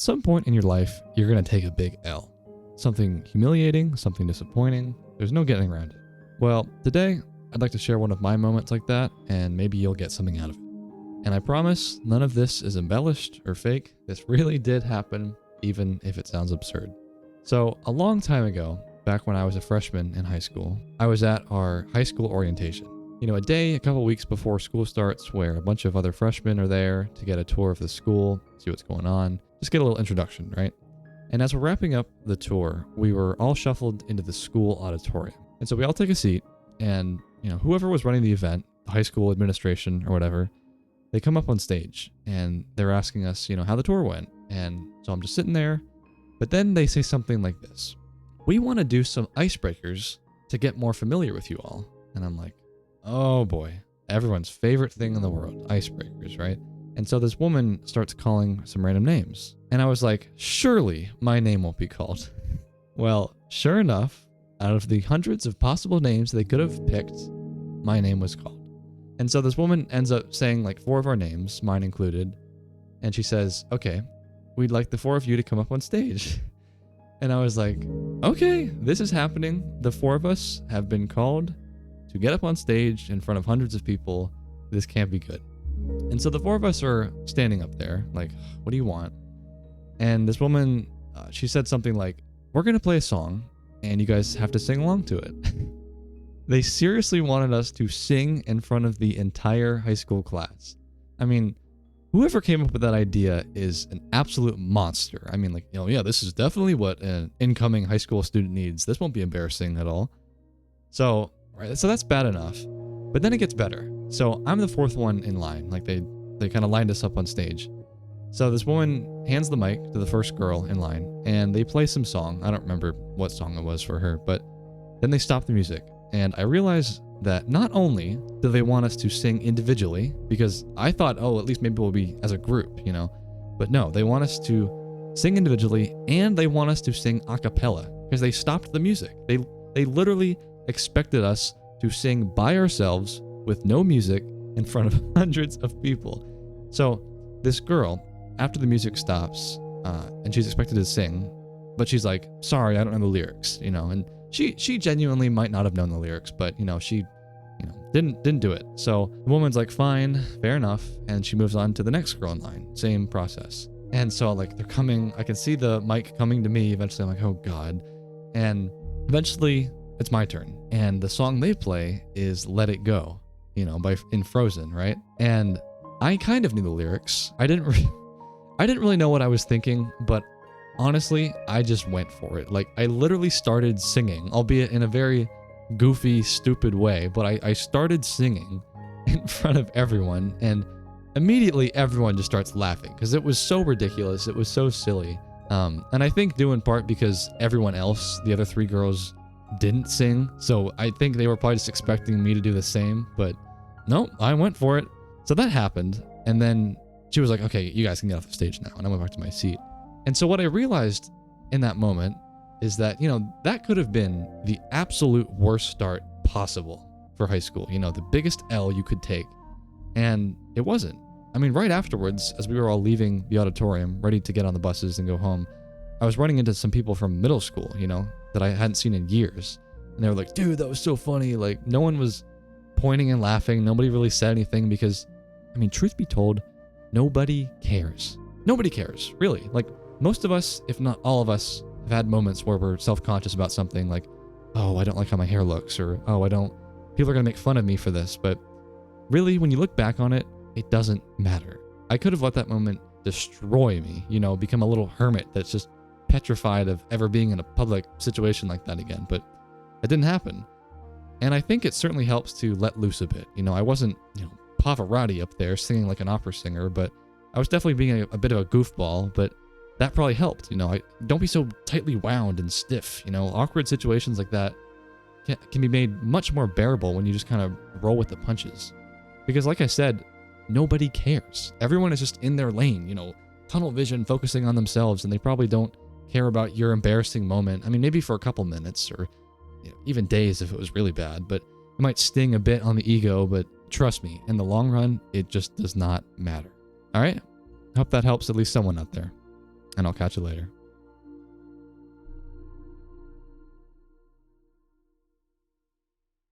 at some point in your life, you're going to take a big L. Something humiliating, something disappointing. There's no getting around it. Well, today, I'd like to share one of my moments like that, and maybe you'll get something out of it. And I promise none of this is embellished or fake. This really did happen, even if it sounds absurd. So, a long time ago, back when I was a freshman in high school, I was at our high school orientation. You know, a couple weeks before school starts, where a bunch of other freshmen are there to get a tour of the school, see what's going on, just get a little introduction, right? And as we're wrapping up the tour, we were all shuffled into the school auditorium. And so we all take a seat, and, you know, whoever was running the event, the high school administration or whatever, they come up on stage and they're asking us, you know, how the tour went. And so I'm just sitting there, but then they say something like this: "We want to do some icebreakers to get more familiar with you all." And I'm like, oh boy, everyone's favorite thing in the world, icebreakers, right? And so this woman starts calling some random names. And I was like, surely my name won't be called. Well, sure enough, out of the hundreds of possible names they could have picked, my name was called. And so this woman ends up saying like 4 of our names, mine included. And she says, okay, we'd like the 4 of you to come up on stage. And I was like, okay, this is happening. The 4 of us have been called to get up on stage in front of hundreds of people. This can't be good. And so the 4 of us are standing up there, like, what do you want? And this woman, she said something like, we're going to play a song, and you guys have to sing along to it. They seriously wanted us to sing in front of the entire high school class. I mean, whoever came up with that idea is an absolute monster. I mean, like, you know, yeah, this is definitely what an incoming high school student needs. This won't be embarrassing at all. So that's bad enough. But then it gets better. So I'm the 4th one in line. Like they kind of lined us up on stage. So this woman hands the mic to the first girl in line, and they play some song. I don't remember what song it was for her, but then they stop the music. And I realized that not only do they want us to sing individually, because I thought, oh, at least maybe we'll be as a group, you know. But no, they want us to sing individually, and they want us to sing a cappella, because they stopped the music. They literally expected us to sing by ourselves with no music in front of hundreds of people. So this girl, after the music stops, and she's expected to sing, but she's like, sorry, I don't know the lyrics, you know, and she genuinely might not have known the lyrics, but, you know, she, you know, didn't do it. So the woman's like, fine, fair enough, and she moves on to the next girl in line, same process. And so, like, they're coming, I can see the mic coming to me. Eventually, I'm like, oh God. And eventually, it's my turn. And the song they play is Let It Go, you know, in Frozen, right? And I kind of knew the lyrics. I didn't really know what I was thinking, but honestly, I just went for it. Like, I literally started singing, albeit in a very goofy, stupid way, but I started singing in front of everyone, and immediately everyone just starts laughing because it was so ridiculous. It was so silly. And I think due in part because everyone else, the other 3 girls, didn't sing. So I think they were probably just expecting me to do the same, but no, I went for it. So that happened. And then she was like, okay, you guys can get off the stage now. And I went back to my seat. And so what I realized in that moment is that, you know, that could have been the absolute worst start possible for high school. You know, the biggest L you could take. And it wasn't. I mean, right afterwards, as we were all leaving the auditorium, ready to get on the buses and go home, I was running into some people from middle school, you know, that I hadn't seen in years. And they were like, dude, that was so funny. Like, no one was pointing and laughing. Nobody really said anything because, I mean, truth be told, nobody cares. Nobody cares, really. Like, most of us, if not all of us, have had moments where we're self-conscious about something like, oh, I don't like how my hair looks, or, oh, people are going to make fun of me for this. But really, when you look back on it, it doesn't matter. I could have let that moment destroy me, you know, become a little hermit that's just petrified of ever being in a public situation like that again, but it didn't happen. And I think it certainly helps to let loose a bit. You know, I wasn't, you know, Pavarotti up there singing like an opera singer, but I was definitely being a bit of a goofball, but that probably helped. You know, don't be so tightly wound and stiff. You know, awkward situations like that can be made much more bearable when you just kind of roll with the punches. Because like I said, nobody cares. Everyone is just in their lane, you know, tunnel vision, focusing on themselves, and they probably don't care about your embarrassing moment. I mean, maybe for a couple minutes or, you know, even days if it was really bad, but it might sting a bit on the ego, but trust me, in the long run, it just does not matter. All right? I hope that helps at least someone out there. and I'll catch you later.